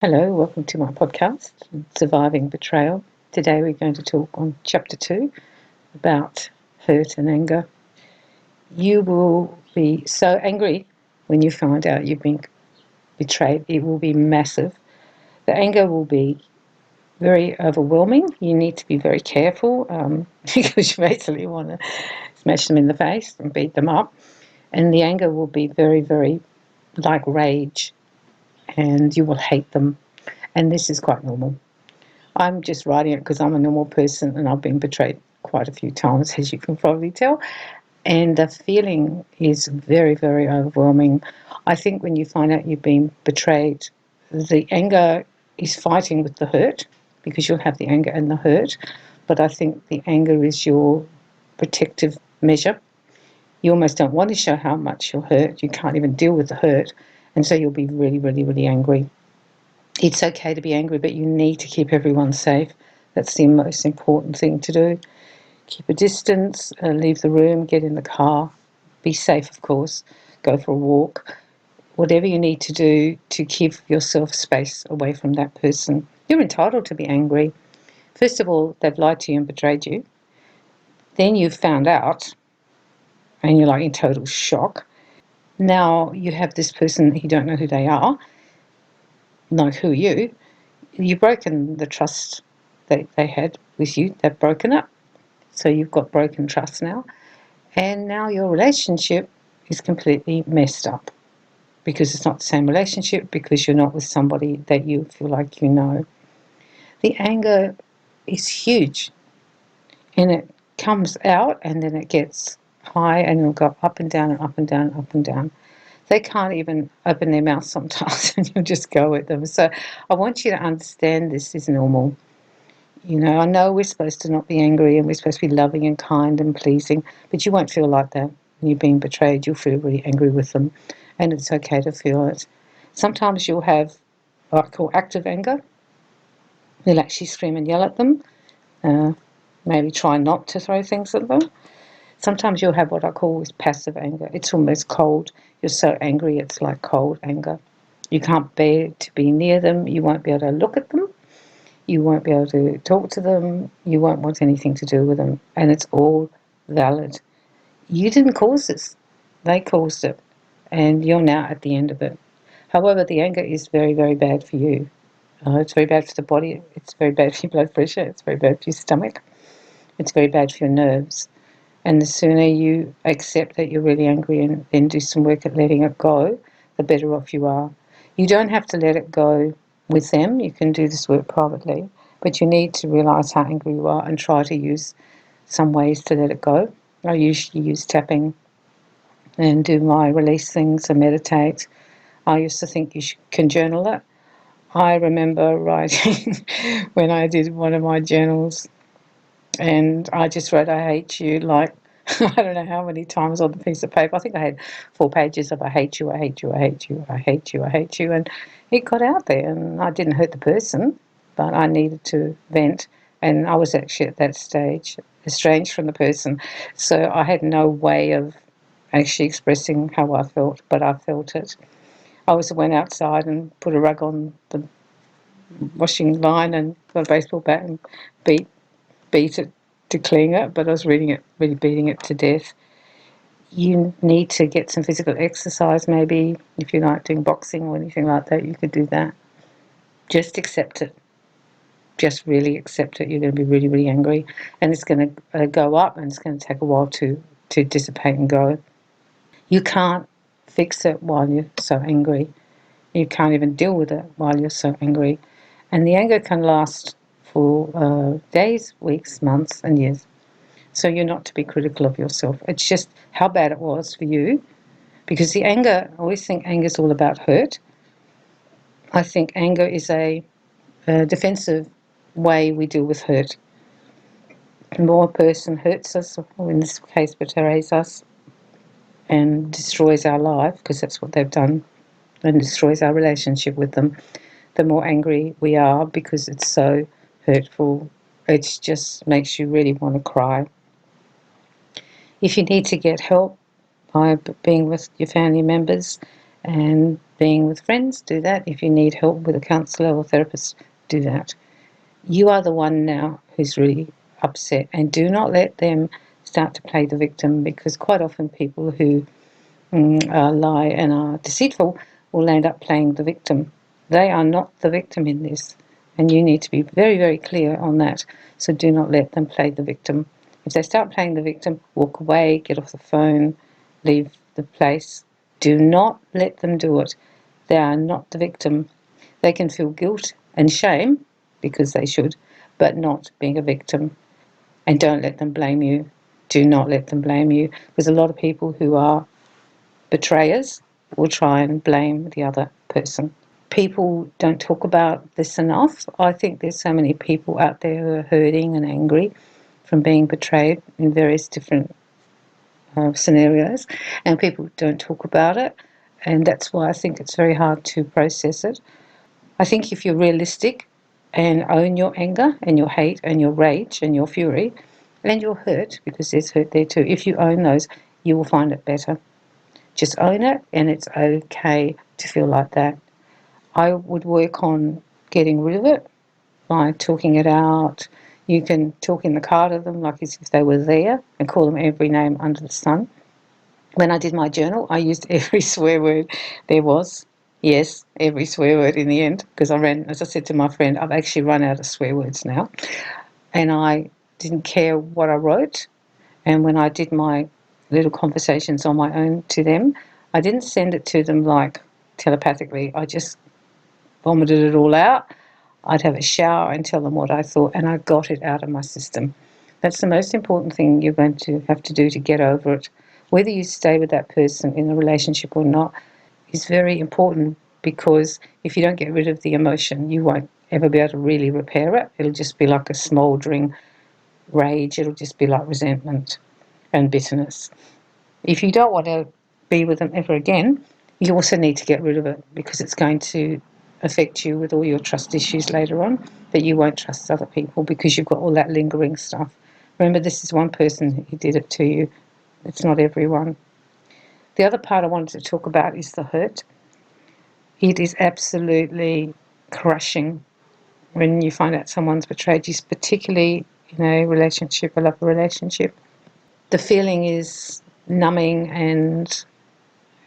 Hello, welcome to my podcast, Surviving Betrayal. Today we're going to talk on Chapter 2 about hurt and anger. You will be so angry when you find out you've been betrayed. It will be massive. The anger will be very overwhelming. You need to be very careful because you basically want to smash them in the face and beat them up. And the anger will be very, very like rage, and you will hate them. And this is quite normal. I'm just writing it because I'm a normal person and I've been betrayed quite a few times, as you can probably tell. And the feeling is very, very overwhelming. I think when you find out you've been betrayed, the anger is fighting with the hurt because you'll have the anger and the hurt. But I think the anger is your protective measure. You almost don't want to show how much you're hurt. You can't even deal with the hurt. And so you'll be really, really, really angry. It's okay to be angry, but you need to keep everyone safe. That's the most important thing to do. Keep a distance, leave the room, get in the car. Be safe, of course. Go for a walk. Whatever you need to do to keep yourself space away from that person. You're entitled to be angry. First of all, they've lied to you and betrayed you. Then you've found out, and you're like in total shock. Now you have this person, you don't know who they are, like who are you? You've broken the trust that they had with you. They've broken it. So you've got broken trust now. And now your relationship is completely messed up because it's not the same relationship, because you're not with somebody that you feel like you know. The anger is huge and it comes out and then it gets high and it'll go up and down and up and down and up and down. They can't even open their mouth sometimes and you'll just go at them. So I want you to understand this is normal. I know we're supposed to not be angry and we're supposed to be loving and kind and pleasing, but you won't feel like that when you're being betrayed. You'll feel really angry with them, and it's okay to feel it. Sometimes you'll have what I call active anger. You'll actually scream and yell at them, maybe try not to throw things at them. Sometimes you'll have what I call passive anger. It's almost cold. You're so angry, it's like cold anger. You can't bear to be near them. You won't be able to look at them. You won't be able to talk to them. You won't want anything to do with them. And it's all valid. You didn't cause this. They caused it. And you're now at the end of it. However, the anger is very, very bad for you. It's very bad for the body. It's very bad for your blood pressure. It's very bad for your stomach. It's very bad for your nerves. And the sooner you accept that you're really angry and then do some work at letting it go, the better off you are. You don't have to let it go with them. You can do this work privately. But you need to realise how angry you are and try to use some ways to let it go. I usually use tapping and do my release things and meditate. I used to think you can journal it. I remember writing when I did one of my journals, and I just wrote I hate you like I don't know how many times on the piece of paper. I think I had 4 pages of I hate you, I hate you, I hate you, I hate you, I hate you. And it got out there, and I didn't hurt the person, but I needed to vent. And I was actually at that stage estranged from the person. So I had no way of actually expressing how I felt, but I felt it. I also went outside and put a rug on the washing line and got a baseball bat and beat it to clean it, but I was really beating it to death. You need to get some physical exercise, maybe. If you like doing boxing or anything like that, you could do that. Just accept it. Just really accept it. You're going to be really, really angry, and it's going to go up, and it's going to take a while to dissipate and go. You can't fix it while you're so angry. You can't even deal with it while you're so angry. And the anger can last for days, weeks, months, and years. So you're not to be critical of yourself. It's just how bad it was for you. Because the anger, I always think anger is all about hurt. I think anger is a defensive way we deal with hurt. The more a person hurts us, or in this case betrays us, and destroys our life, because that's what they've done, and destroys our relationship with them, the more angry we are because it's so hurtful. It just makes you really want to cry. If you need to get help by being with your family members, And being with friends, do that. If you need help with a counsellor or therapist, do that. You are the one now who's really upset, and do not let them start to play the victim, because quite often people who lie and are deceitful will end up playing the victim. They are not the victim in this, and you need to be very, very clear on that. So do not let them play the victim. If they start playing the victim, walk away, get off the phone, leave the place. Do not let them do it. They are not the victim. They can feel guilt and shame, because they should, but not being a victim. And don't let them blame you. Do not let them blame you, because a lot of people who are betrayers will try and blame the other person. People don't talk about this enough. I think there's so many people out there who are hurting and angry from being betrayed in various different scenarios, and people don't talk about it, and that's why I think it's very hard to process it. I think if you're realistic and own your anger and your hate and your rage and your fury and your hurt, because there's hurt there too, if you own those, you will find it better. Just own it, and it's okay to feel like that. I would work on getting rid of it by talking it out. You can talk in the car to them like as if they were there and call them every name under the sun. When I did my journal, I used every swear word there was. Yes, every swear word in the end, because as I said to my friend, I've actually run out of swear words now. And I didn't care what I wrote. And when I did my little conversations on my own to them, I didn't send it to them like telepathically. I just vomited it all out. I'd have a shower and tell them what I thought, and I got it out of my system. That's the most important thing you're going to have to do to get over it. Whether you stay with that person in a relationship or not is very important, because if you don't get rid of the emotion, you won't ever be able to really repair it. It'll just be like a smouldering rage. It'll just be like resentment and bitterness. If you don't want to be with them ever again, you also need to get rid of it, because it's going to affect you with all your trust issues later on, that you won't trust other people because you've got all that lingering stuff. Remember, this is one person who did it to you. It's not everyone. The other part I wanted to talk about is the hurt. It is absolutely crushing when you find out someone's betrayed you, particularly in a relationship, a love relationship. The feeling is numbing and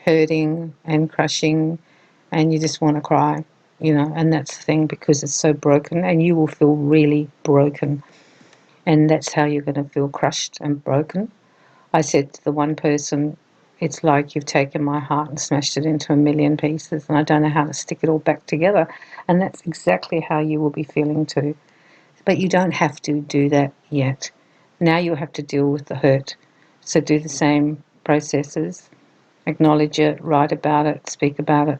hurting and crushing, and you just want to cry, and that's the thing, because it's so broken, and you will feel really broken, and that's how you're going to feel, crushed and broken. I said to the one person, it's like you've taken my heart and smashed it into a million pieces, and I don't know how to stick it all back together. And that's exactly how you will be feeling too. But you don't have to do that yet. Now you'll have to deal with the hurt. So do the same processes. Acknowledge it, write about it, speak about it,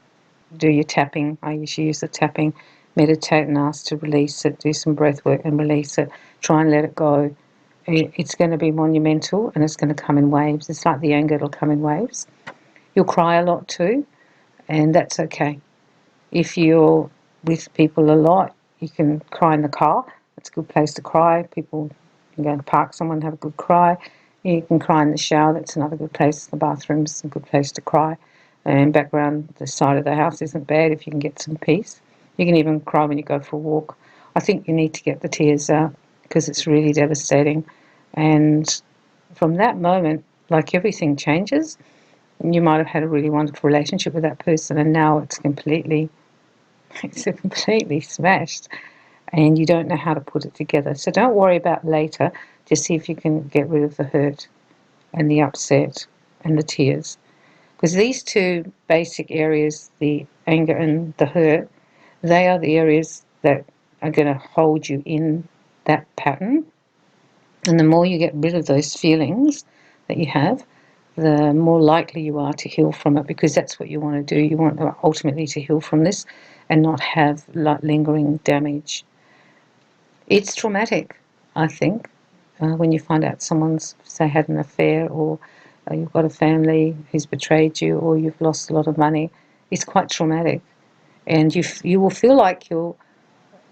do your tapping. I usually use the tapping. Meditate and ask to release it. Do some breath work and release it. Try and let it go. It's going to be monumental, and it's going to come in waves. It's like the anger, it'll come in waves. You'll cry a lot too, and that's okay. If you're with people a lot, you can cry in the car. It's a good place to cry. People can go to park somewhere and have a good cry. You can cry in the shower. That's another good place. The bathroom's a good place to cry. And back around the side of the house isn't bad if you can get some peace. You can even cry when you go for a walk. I think you need to get the tears out, because it's really devastating. And from that moment, like, everything changes. You might have had a really wonderful relationship with that person, and now it's completely smashed, and you don't know how to put it together. So don't worry about later. Just see if you can get rid of the hurt and the upset and the tears. Because these two basic areas, the anger and the hurt, they are the areas that are going to hold you in that pattern. And the more you get rid of those feelings that you have, the more likely you are to heal from it, because that's what you want to do. You want ultimately to heal from this and not have lingering damage. It's traumatic, I think, when you find out someone's, say, had an affair, or you've got a family who's betrayed you, or you've lost a lot of money. It's quite traumatic. And you will feel like you're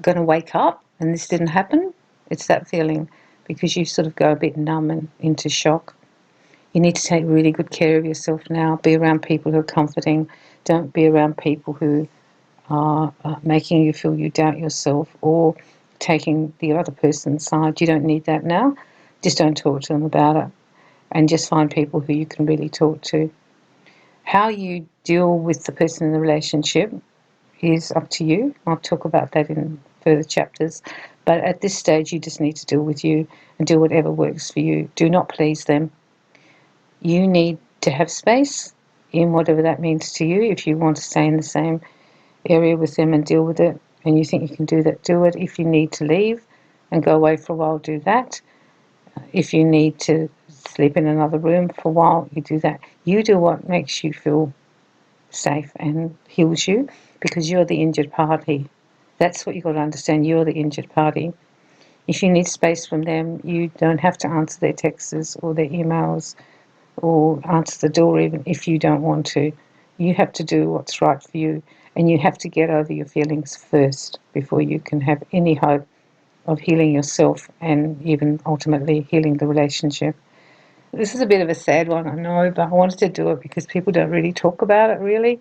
going to wake up and this didn't happen. It's that feeling, because you sort of go a bit numb and into shock. You need to take really good care of yourself now. Be around people who are comforting. Don't be around people who are making you feel you doubt yourself or taking the other person's side. You don't need that now. Just don't talk to them about it, and just find people who you can really talk to. How you deal with the person in the relationship is up to you. I'll talk about that in further chapters. But at this stage, you just need to deal with you and do whatever works for you. Do not please them. You need to have space in whatever that means to you. If you want to stay in the same area with them and deal with it, and you think you can do that, do it. If you need to leave and go away for a while, do that. If you need to sleep in another room for a while, you do that. You do what makes you feel safe and heals you, because you're the injured party. That's what you've got to understand. You're the injured party. If you need space from them, you don't have to answer their texts or their emails or answer the door even if you don't want to. You have to do what's right for you, and you have to get over your feelings first before you can have any hope of healing yourself and even ultimately healing the relationship. This is a bit of a sad one, I know, but I wanted to do it because people don't really talk about it, really.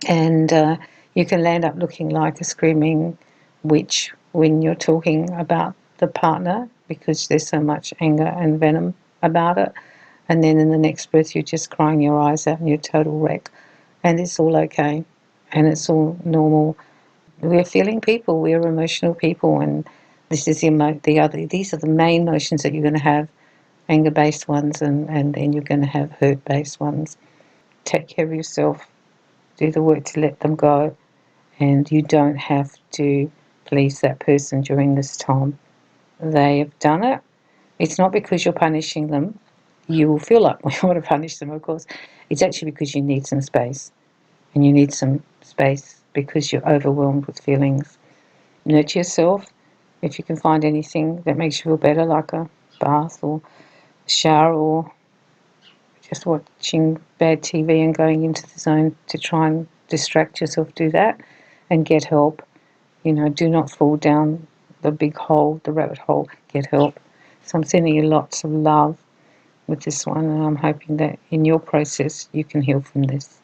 And you can land up looking like a screaming witch when you're talking about the partner, because there's so much anger and venom about it. And then in the next breath, you're just crying your eyes out and you're a total wreck. And it's all okay. And it's all normal. We're feeling people. We're emotional people. And this is these are the main emotions that you're going to have: anger-based ones, and then you're going to have hurt-based ones. Take care of yourself. Do the work to let them go. And you don't have to please that person during this time. They have done it. It's not because you're punishing them. You will feel like we want to punish them, of course. It's actually because you need some space. And you need some space because you're overwhelmed with feelings. Nurture yourself. If you can find anything that makes you feel better, like a bath or a shower or just watching bad TV and going into the zone to try and distract yourself, do that and get help. Do not fall down the big hole, the rabbit hole. Get help. So I'm sending you lots of love with this one, and I'm hoping that in your process you can heal from this.